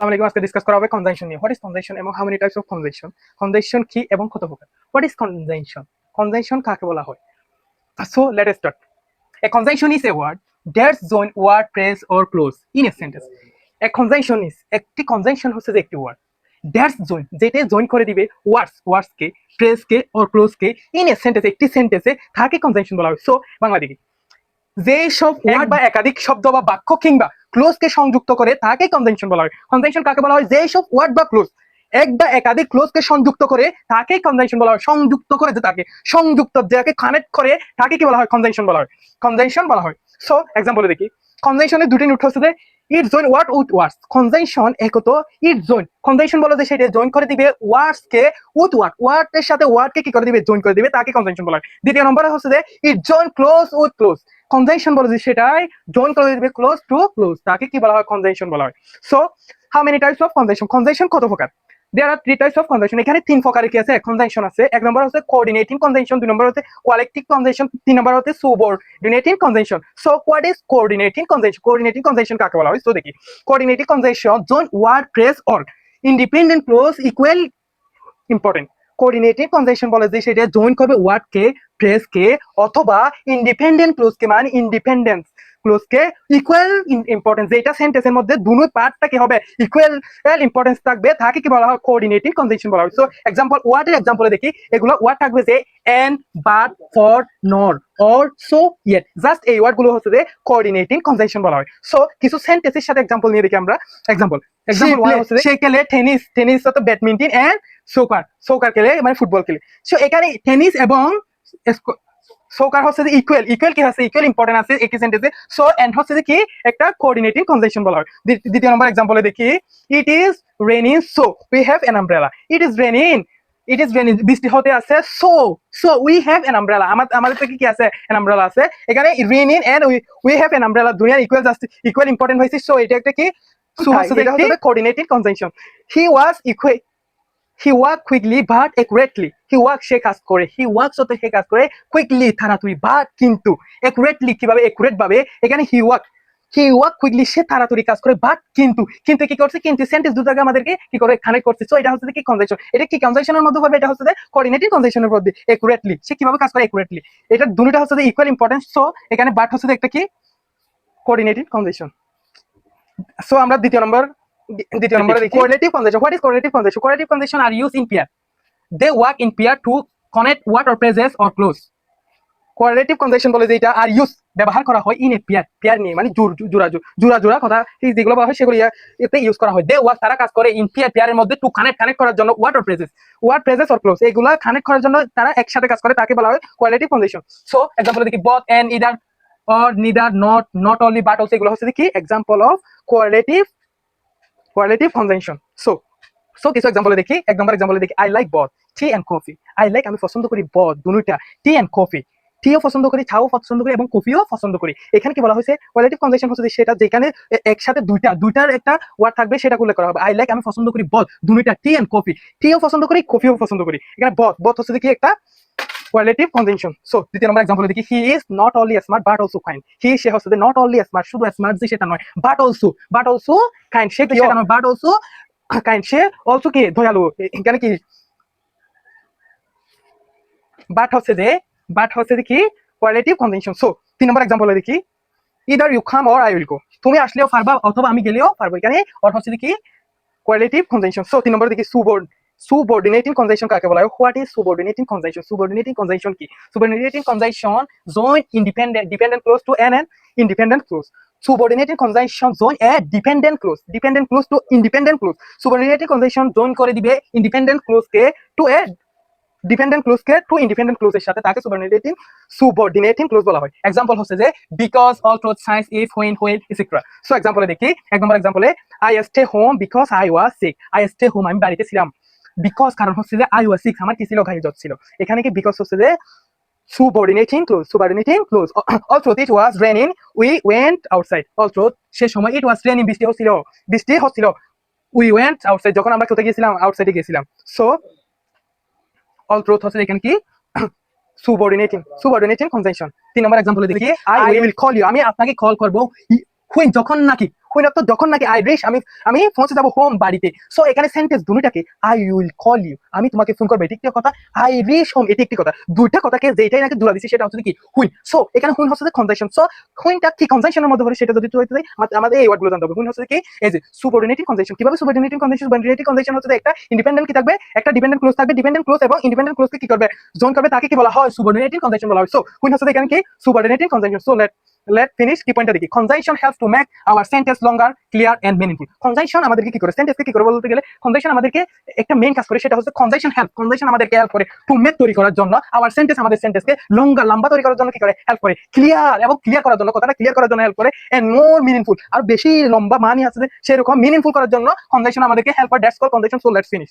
আসসালামু আজকে ডিসকাস করা হবে কনজাংশন নিয়ে। হোয়াট ইজ কনজাংশন এবং how many types of conjunction? Conjunction কি এবং কত প্রকার? What is conjunction? কনজাংশন কাকে বলা হয়? So let us start. A conjunction is a word that join word, phrase or clause in a sentence. A conjunction is একটি conjunction হচ্ছে যে একটি word দ্যাটস জয়েন, যেটা জয়েন করে দিবে ওয়ার্ডস কে, ফ্রেজ কে অর ক্লোজ কে ইন এ সেন্টেন্স, একটি সেন্টেন্সে তাকে কনজাংশন বলা হয়। সো বাংলা দেখি, যে সব ওয়ার্ড বা একাধিক শব্দ বা বাক্য কিংবা ক্লোজ কে সংযুক্ত করে তাকে কনজাংশন বলা হয়। কনজাংশন কাকে বলা হয়? যে সব ওয়ার্ড বা ক্লোজ এক বা একাধিক ক্লোজ কে সংযুক্ত করে তাকে কনজাংশন বলা হয়। সংযুক্ত করে, যে তাকে সংযুক্ত, যাকে কানেক্ট করে তাকে কি বলা হয়? কনজাংশন বলা হয়। কনজাংশন বলা হয়। সো এক্সাম্পল দেখি, কনজাংশনের দুটি রুট হচ্ছে যে it join word with words. Conjunction একত ইট জয়েন, কনজাংশন বলে যে সেটা জয়েন করে দিবে ওয়ার্ডস কে উইথ ওয়ার্ড, ওয়ার্ডের সাথে ওয়ার্ড কে কি করে দিবে? জয়েন করে দিবে, তাকে কনজাংশন বলা হয়। দ্বিতীয় নম্বরে হচ্ছে যে it join clause with clause. Conjunction বলে যে সেটাই জয়েন করে দিবে ক্লোজ টু ক্লোজ, তাকে কি বলা হয়? কনজাংশন বলা হয়। So how many types of conjunction? Conjunction কত প্রকার? দেয়ার আর থ্রি টাইপস অফ কনজাংশন। এখানে তিন প্রকারের কি আছে কনজাংশন আছে। এক নম্বর হচ্ছে কোঅর্ডিনেটিং কনজাংশন, দুই নম্বর হচ্ছে কোয়ালিটিভ কনজাংশন, তিন নম্বর হচ্ছে subordinating conjunction. So what is coordinating conjunction? Coordinating conjunction কাকে বলা হয়? সো দেখি, coordinating conjunction join word, phrase or independent clause equal important. Coordinating conjunction বলে যে সেটা জয়েন করবে ওয়ার্ড কে, ফ্রেজ কে অথবা ইন্ডিপেন্ডেন্ট ক্লোজ কে, মানে independence close K equal importance, যেটা সেন্টেন্সের মধ্যে দুটো পার্টটা কি হবে? ইকুয়াল ইম্পর্টেন্স থাকবে, তাকে কি বলা হয়? কোঅর্ডিনেটিং কনজাংশন বলা হয়। সো এক্সাম্পল, ওয়ার্ডের এক্সাম্পলে দেখি, এগুলো ওয়ার্ড থাকবে যে এন্ড, বাট, ফর, নর, অর, সো, ইয়েট। জাস্ট এই ওয়ার্ড গুলো হচ্ছে যে কোঅর্ডিনেটিং কনজাংশন বলা হয়। সো কিছু সেন্টেন্সের সাথে এক্সাম্পল নিয়ে দেখি আমরা। এক্সাম্পল সে খেলে টেনিস, টেনিস হচ্ছে ব্যাডমিন্টন, এন্ড সোকার খেলে মানে ফুটবল খেলে। সো এখানে টেনিস এবং সোকার হচ্ছে যে ইকুয়াল, ইকুয়াল কি হচ্ছে? ইকুয়াল ইম্পর্টেন্ট আছে একই সেন্টেন্সে। সো এন্ড হচ্ছে যে কি একটা কোঅর্ডিনেটিং কনজাংশন বলা হয়। দ্বিতীয় নম্বর এক্সাম্পলে দেখি, it is raining so we have an umbrella. It is raining, বৃষ্টি হতে আছে, so we have an umbrella, আমাদের থেকে কি আছে? অ্যান আমব্রেলা আছে। এখানে raining and we have an umbrella দুনিয়ার ইকুয়াল, জাস্ট ইকুয়াল ইম্পর্টেন্ট হয়েছে। সো এটা একটা কি? সো হচ্ছে এটা হচ্ছে coordinating conjunction. He was equal, he worked quickly but accurately. he work সে কাজ করে, he works হতে সে কাজ করে, quickly তাড়াতাড়ি, but কিন্তু accurately কিভাবে? accurate ভাবে। এখানে he work quickly সে তাড়াতাড়ি কাজ করে, but কিন্তু কি করছে? কিন্তু সেন্টেন্স দুটাকে আমাদেরকে কি করে? কানেক্ট করছে। সো এটা হচ্ছে কি? কনজাংশন। এটা কি কনজাংশনের মধ্যে হবে? এটা হচ্ছে যে কোঅর্ডিনেটিং কনজাংশনের মধ্যে। accurately সে কিভাবে কাজ করে? accurately। এটা দুটোটা হচ্ছে যে ইকুয়াল ইম্পর্টেন্স। সো এখানে but হচ্ছে যে একটা কি? Coordinating conjunction. সো আমরা দ্বিতীয় নম্বরে দেখি coordinative conjunction. What is coordinative conjunction? Coordinative conjunction আর use in pair. They work in pair to connect word or phrases or clause. Coordinative conjunction বলে যে এটা আর ইউজ ব্যবহার করা হয় ইন এ পেয়ার, পেয়ার নিয়ে মানে জোড়া কথা যেগুলো বলা হয় সেগুলো এতে ইউজ করা হয়। দে ওয়ার্ক তারা কাজ করে, ইন পেয়ার পেয়ারের মধ্যে টু কানেক্ট করার জন্য ওয়ার্ড ফ্রেজেস অর ক্লোজ, এগুলা কানেক্ট করার জন্য তারা একসাথে কাজ করে, তাকে বলা হয় কোঅর্ডিনেটিভ কনজাংশন। সো এক্সাম্পল দেখি, both, and, either, or, neither, not only, but also, এগুলো হচ্ছে কি? Example of coordinative conjunction. So কিছু এক্সাম্পল দেখি। এক নম্বর এক্সাম্পলে দেখি, I like both tea and coffee. I like আমি পছন্দ করি, বথ দুটোটা, টি এন্ড কফি টিও পছন্দ করি, চাও পছন্দ করি এবং কফিও পছন্দ করি। এখানে কি বলা হয়েছে? কোয়ালিটিভ কনজাংশন হচ্ছে সেটা যেখানে একসাথে দুইটার একটা ওয়ার্ড থাকবে সেটা উল্লেখ করা হবে। আই লাইক আমি পছন্দ করি বথ দুটোটা, টি এন্ড কফি টিও পছন্দ করি, কফিও পছন্দ করি। এখানে বথ হচ্ছে কি? একটা কোয়ালিটিভ কনজাংশন। সো দ্বিতীয় নম্বর এক্সাম্পল দেখি, he is not only smart but also kind. সে হচ্ছে নট অনলি স্মার্ট, শুধু স্মার্ট যে সেটা নয়, বাট অলসো কাইন্ড, সে কি সেটা নয়, but also kind, say also কি? দয়ালু। এখানে কি বাট হচ্ছে যে কি? Qualitative conjunction. সো তিন নম্বর এক্সাম্পলে দেখি, either you come or I will go. তুমি আসলেও পারবা অথবা আমি গেলেও পারবো। এখানে অর হচ্ছে কি? Qualitative conjunction. সো তিন নম্বরে দেখি সুবঅর্ডিনেটিং কনজাংশন কাকে বলা হয়? What is subordinating conjunction? Subordinating conjunction কি? Subordinating conjunction join dependent clause to an independent clause. Subordinating conjunction join a dependent clause to independent clause. Subordinating conjunction join করে দিবে independent clause কে to a ডিপেন্ডেন্ট ক্লোজ কে to independent clause এর সাথে, তাকে সুবঅর্ডিনেটিং close বলা হয়। Example হচ্ছে যে because, all, truth, science, if, when, etcetera. So এক্সাম্পলে দেখি, এক নম্বর এক্সাম্পলে, I stay home because I was sick. I stay home আমি বাড়িতে ছিলাম, বিকজ কারণ হচ্ছে যে আই ওয়াজ সিক আমার কি ছিল? গায়ে জ্বর ছিল। এখানে কি? বিকজ হচ্ছে যে subordinating clause. Also it was raining we went outside. Also সে সময় it was raining বৃষ্টি হচ্ছিল we went outside যখন আমরা কোথায় গিয়েছিলাম? আউটসাইডে গিয়েছিলাম। সো অল ট্রুথ হচ্ছে এখানে কি? Subordinating conjunction. তিন নম্বর এক্সাম্পল দেখি, আই উইল কল ইউ আমি আপনাকে কল করব হুইন অর্থ যখন নাকি আই রিচ, আমি পৌঁছে যাবো হোম বাড়িতে। সো এখানে সেন্টেন্স দুটোটাকে আই উইল কল ইউ, আমি তোমাকে ফোন করবো, এটি একটি কথা। আই রিচ হোম, এটি একটি কথা। দুইটা কথাকে যেটাই নাকি দুলা দিছি সেটা হচ্ছে কি হুইন। সো এখানে হুইন হচ্ছে কনজাংশন। সো হুইনটা কি কনজাংশনের মধ্যে পড়ে সেটা যদি হইতে যায় আমাদের এই ওয়ার্ডগুলো জানতে হবে। হুইন হচ্ছে কি এই যে সুবঅর্ডিনেটিং কনজাংশন। কিভাবে সুবঅর্ডিনেটিং কনজাংশন? সুবঅর্ডিনেটিং কনজাংশন হচ্ছে একটা ইন্ডিপেন্ডেন্ট কি থাকবে, একটা ডিপেন্ডেন্ট ক্লোজ থাকবে। ডিপেন্ডেন্ট ক্লোজ এবং ইন্ডিপেন্ডেন্ট ক্লোজকে কি করবে, জয়েন করবে, তাকে কি বলা হয়, সুবঅর্ডিনেটিং কনজাংশন বলা হয়। সো হুইন হচ্ছে এখানে কি subordinating conjunction. So let finish কি পয়েন্টটা দেখি। Conjunction helps to make our sentence longer, clear and meaningful. Conjunction আমাদেরকে কি করে, সেন্টেন্সকে কি করে বলতে গেলে কনজাংশন আমাদেরকে একটা মেইন কাজ করে, সেটা হচ্ছে কনজাংশন আমাদেরকে হেল্প করে টু মেক তৈরি করার জন্য, আওয়ার সেন্টেন্স আমাদের সেন্টেন্সকে লম্বা তৈরি করার জন্য কি করে, হেল্প করে। ক্লিয়ার করার জন্য, কথাটা ক্লিয়ার করার জন্য হেল্প করে। এন্ড মোর মিনিংফুল, আর বেশি লম্বা মানে আছে সেরকম মিনিংফুল করার জন্য কনজাংশন আমাদেরকে হেল্প করে। That's call conjunction. So let's finish.